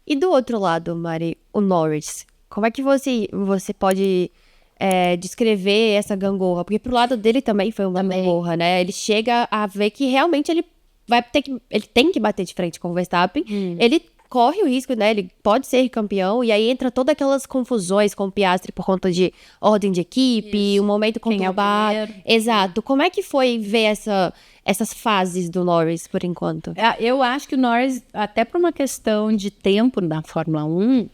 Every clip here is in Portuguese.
E do outro lado, Mari, o Norris, como é que você pode descrever essa gangorra? Porque pro lado dele também foi uma gangorra, né? Ele chega a ver que realmente ele tem que bater de frente com o Verstappen. Ele corre o risco, né? Ele pode ser campeão, e aí entra todas aquelas confusões com o Piastri por conta de ordem de equipe, um momento conturbado. Exato. Como é que foi ver essas fases do Norris, por enquanto? Eu acho que o Norris, até por uma questão de tempo na Fórmula 1,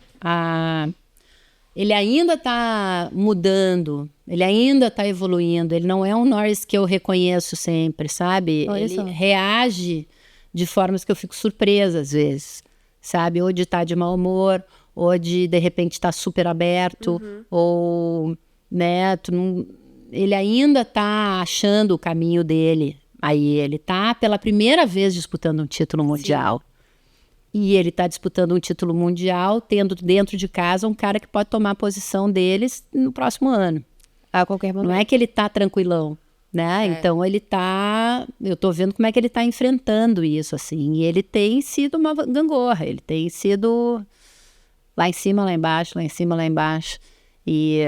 ele ainda está mudando, ele ainda está evoluindo. Ele não é um Norris que eu reconheço sempre, sabe? Ele reage de formas que eu fico surpresa às vezes, sabe? Ou de estar de mau humor, ou de repente estar super aberto, ou, né, ele ainda está achando o caminho dele. Aí ele está pela primeira vez disputando um título mundial. Sim. E ele está disputando um título mundial, tendo dentro de casa um cara que pode tomar a posição deles no próximo ano. A qualquer momento. Não é que ele está tranquilão, né? Então ele está... Eu estou vendo como é que ele está enfrentando isso, assim. E ele tem sido uma gangorra. Ele tem sido lá em cima, lá embaixo, lá em cima, lá embaixo. E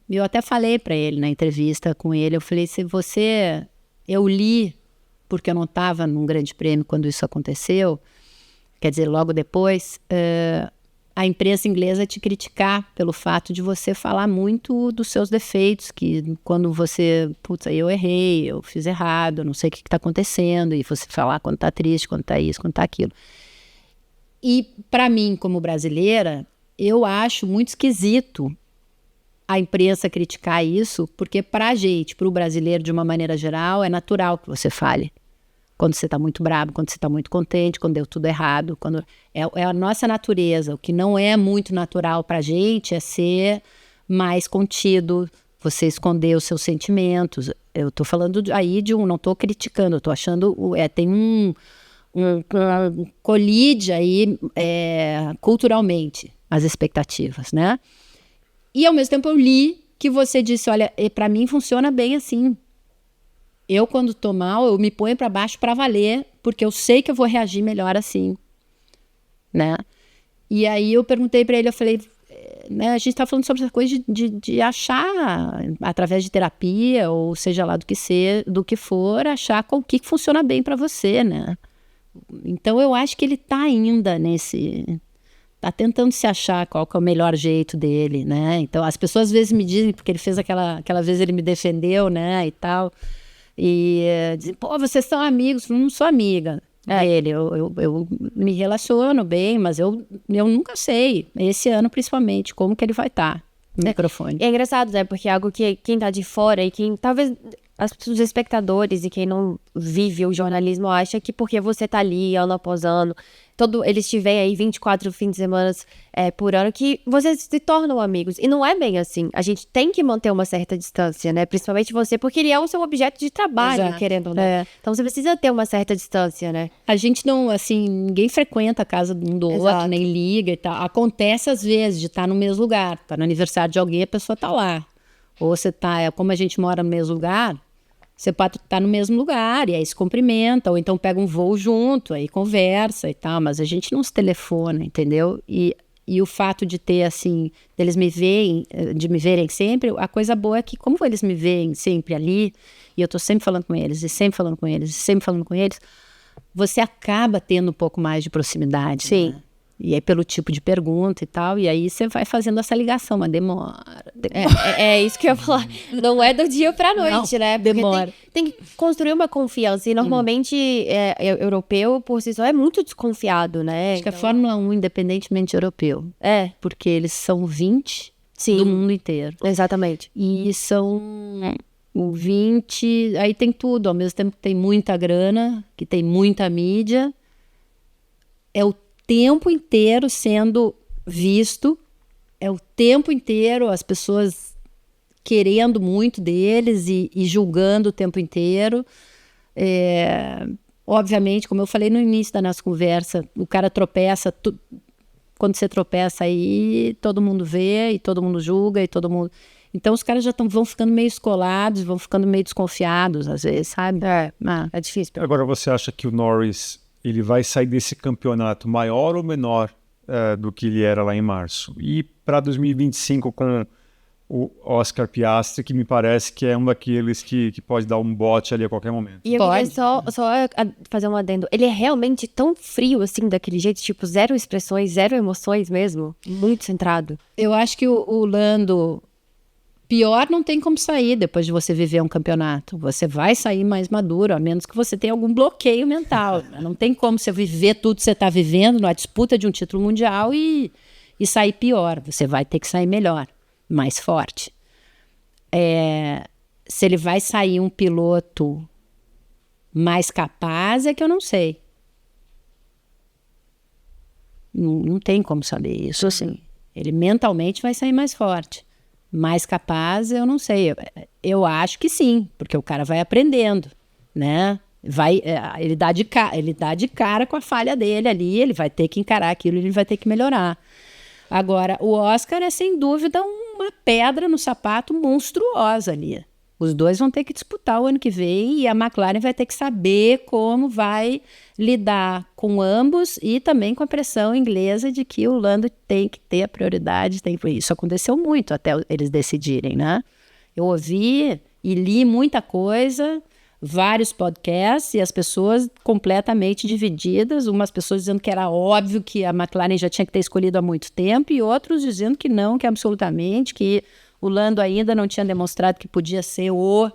eu até falei para ele na entrevista com ele, eu falei, se você... Eu li, porque eu não estava num grande prêmio quando isso aconteceu, quer dizer, logo depois, a imprensa inglesa te criticar pelo fato de você falar muito dos seus defeitos, que quando você, putz, eu errei, eu fiz errado, eu não sei o que está acontecendo, e você falar quando está triste, quando está isso, quando está aquilo. E para mim, como brasileira, eu acho muito esquisito a imprensa criticar isso, porque para a gente, para o brasileiro de uma maneira geral, é natural que você fale. Quando você está muito bravo, quando você está muito contente, quando deu tudo errado. É a nossa natureza. O que não é muito natural para a gente é ser mais contido, você esconder os seus sentimentos. Eu estou falando aí não estou criticando, eu estou achando, tem um colide aí culturalmente as expectativas, né? E ao mesmo tempo eu li que você disse, olha, para mim funciona bem assim. Eu, quando tô mal, eu me ponho para baixo para valer, porque eu sei que eu vou reagir melhor assim, né? E aí eu perguntei para ele, eu falei, né, a gente tá falando sobre essa coisa de achar, através de terapia, ou seja lá do que for, achar o que funciona bem para você, né? Então eu acho que ele tá ainda tá tentando se achar qual que é o melhor jeito dele, né? Então as pessoas às vezes me dizem, porque ele fez aquela vez ele me defendeu, né, e tal... E dizem, pô, vocês são amigos. Eu não sou amiga dele, eu me relaciono bem, mas eu nunca sei, esse ano principalmente, como que ele vai estar no microfone. É engraçado, né, porque é algo que quem tá de fora e quem, talvez, os espectadores e quem não vive o jornalismo acha que porque você tá ali ano após ano, eles tiverem aí 24 fins de semana por ano, que vocês se tornam amigos. E não é bem assim. A gente tem que manter uma certa distância, né? Principalmente você, porque ele é o seu objeto de trabalho, exato, querendo ou não. Então você precisa ter uma certa distância, né? A gente não, assim, ninguém frequenta a casa um do outro, nem liga e tal. Acontece às vezes de estar no mesmo lugar. Tá no aniversário de alguém, a pessoa tá lá. Ou você tá, como a gente mora no mesmo lugar, você pode estar no mesmo lugar e aí se cumprimenta, ou então pega um voo junto, aí conversa e tal, mas a gente não se telefona, entendeu? E o fato de ter, assim, de me verem sempre, a coisa boa é que como eles me veem sempre ali, e eu tô sempre falando com eles, e sempre falando com eles, e sempre falando com eles, você acaba tendo um pouco mais de proximidade. Sim. Né? E aí pelo tipo de pergunta e tal, e aí você vai fazendo essa ligação, mas demora. É isso que eu ia falar. Não é do dia pra noite, não, né? Porque demora. Tem que construir uma confiança, e normalmente europeu, por si só, é muito desconfiado, né? Acho que a Fórmula 1, independentemente de europeu, porque eles são 20 do mundo inteiro. Exatamente. E são 20, aí tem tudo, ao mesmo tempo que tem muita grana, que tem muita mídia, é o tempo inteiro sendo visto, é o tempo inteiro as pessoas querendo muito deles e julgando o tempo inteiro. Obviamente, como eu falei no início da nossa conversa, o cara tropeça, quando você tropeça aí, todo mundo vê e todo mundo julga e todo mundo... Então os caras já vão ficando meio escolados, vão ficando meio desconfiados às vezes, sabe? É difícil. Agora você acha que o Norris... ele vai sair desse campeonato maior ou menor do que ele era lá em março. E para 2025 com o Oscar Piastri, que me parece que é um daqueles que pode dar um bote ali a qualquer momento. E eu queria só fazer um adendo. Ele é realmente tão frio, assim, daquele jeito? Tipo, zero expressões, zero emoções mesmo? Muito centrado. Eu acho que o Lando... Pior não tem como sair depois de você viver um campeonato. Você vai sair mais maduro, a menos que você tenha algum bloqueio mental. Não tem como você viver tudo que você está vivendo na disputa de um título mundial e sair pior. Você vai ter que sair melhor, mais forte. Se ele vai sair um piloto mais capaz, é que eu não sei. Não tem como saber isso, assim. Ele mentalmente vai sair mais forte. Mais capaz, eu não sei. Eu acho que sim, porque o cara vai aprendendo, né? Ele dá de cara com a falha dele ali, ele vai ter que encarar aquilo, ele vai ter que melhorar. Agora, o Oscar é sem dúvida uma pedra no sapato monstruosa ali. Os dois vão ter que disputar o ano que vem e a McLaren vai ter que saber como vai lidar com ambos e também com a pressão inglesa de que o Lando tem que ter a prioridade. Isso aconteceu muito até eles decidirem, né? Eu ouvi e li muita coisa, vários podcasts e as pessoas completamente divididas. Umas pessoas dizendo que era óbvio que a McLaren já tinha que ter escolhido há muito tempo e outros dizendo que não, que absolutamente, que o Lando ainda não tinha demonstrado que podia ser o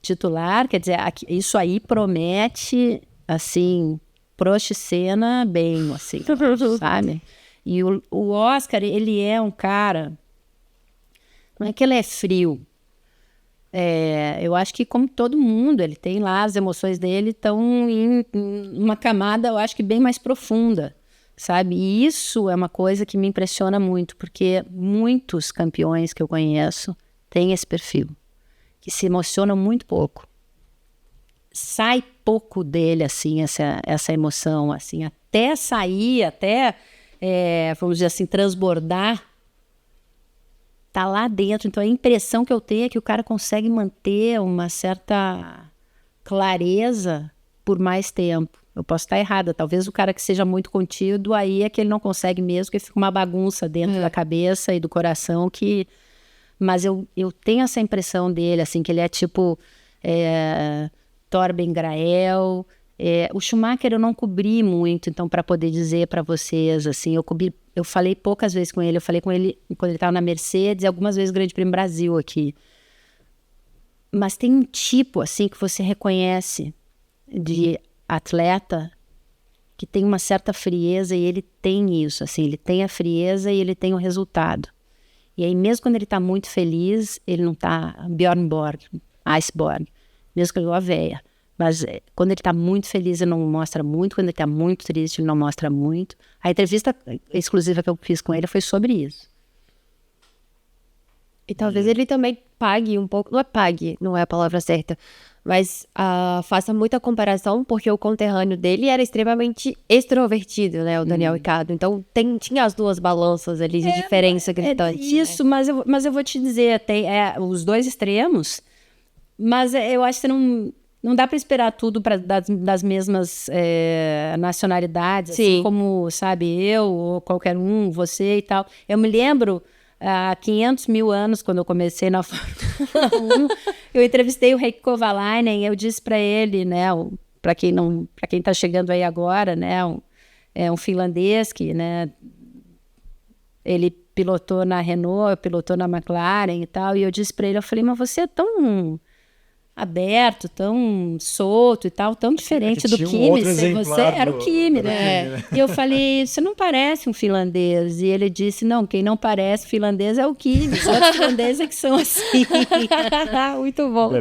titular. Quer dizer, isso aí promete, assim, proxicena bem, assim, sabe? E o Oscar, ele é um cara... Não é que ele é frio. Eu acho que, como todo mundo, ele tem lá, as emoções dele estão em uma camada, eu acho que bem mais profunda, sabe? E isso é uma coisa que me impressiona muito, porque muitos campeões que eu conheço têm esse perfil, que se emocionam muito pouco. Sai pouco dele, assim, essa emoção, assim, até sair, vamos dizer assim, transbordar, tá lá dentro. Então a impressão que eu tenho é que o cara consegue manter uma certa clareza por mais tempo. Eu posso estar errada, talvez o cara que seja muito contido, aí é que ele não consegue mesmo, que fica uma bagunça dentro da cabeça e do coração, mas eu tenho essa impressão dele, assim, que ele é tipo Torben Grael. O Schumacher eu não cobri muito, então, para poder dizer para vocês, assim, eu falei poucas vezes com ele. Eu falei com ele quando ele estava na Mercedes e algumas vezes no Grande Prêmio Brasil aqui. Mas tem um tipo, assim, que você reconhece de atleta que tem uma certa frieza, e ele tem isso, assim, ele tem a frieza e ele tem o resultado. E aí, mesmo quando ele está muito feliz, ele não está Bjorn Borg, Iceborg, mesmo que ele a véia. Mas quando ele está muito feliz, ele não mostra muito. Quando ele está muito triste, ele não mostra muito. A entrevista exclusiva que eu fiz com ele foi sobre isso. E talvez ele também pague um pouco... Não é pague, não é a palavra certa. Mas faça muita comparação, porque o conterrâneo dele era extremamente extrovertido, né? O Daniel Ricciardo. Então, tinha as duas balanças ali de diferença gritante. Isso, né? Mas eu vou te dizer, tem os dois extremos, mas eu acho que você não dá para esperar tudo das mesmas nacionalidades, assim como, sabe, eu ou qualquer um, você e tal. Eu me lembro, há 500 mil anos, quando eu comecei na Fórmula 1, eu entrevistei o Heikki Kovalainen, eu disse para ele, né, para quem está chegando aí agora, né, um finlandês que, né, ele pilotou na Renault, pilotou na McLaren e tal, e eu disse para ele, eu falei, mas você é tão aberto, tão solto e tal, tão diferente do Kimi. Você era o Kimi, né? E eu falei, você não parece um finlandês. E ele disse, não, quem não parece finlandês é o Kimi. Os outros finlandeses é que são assim. Muito bom.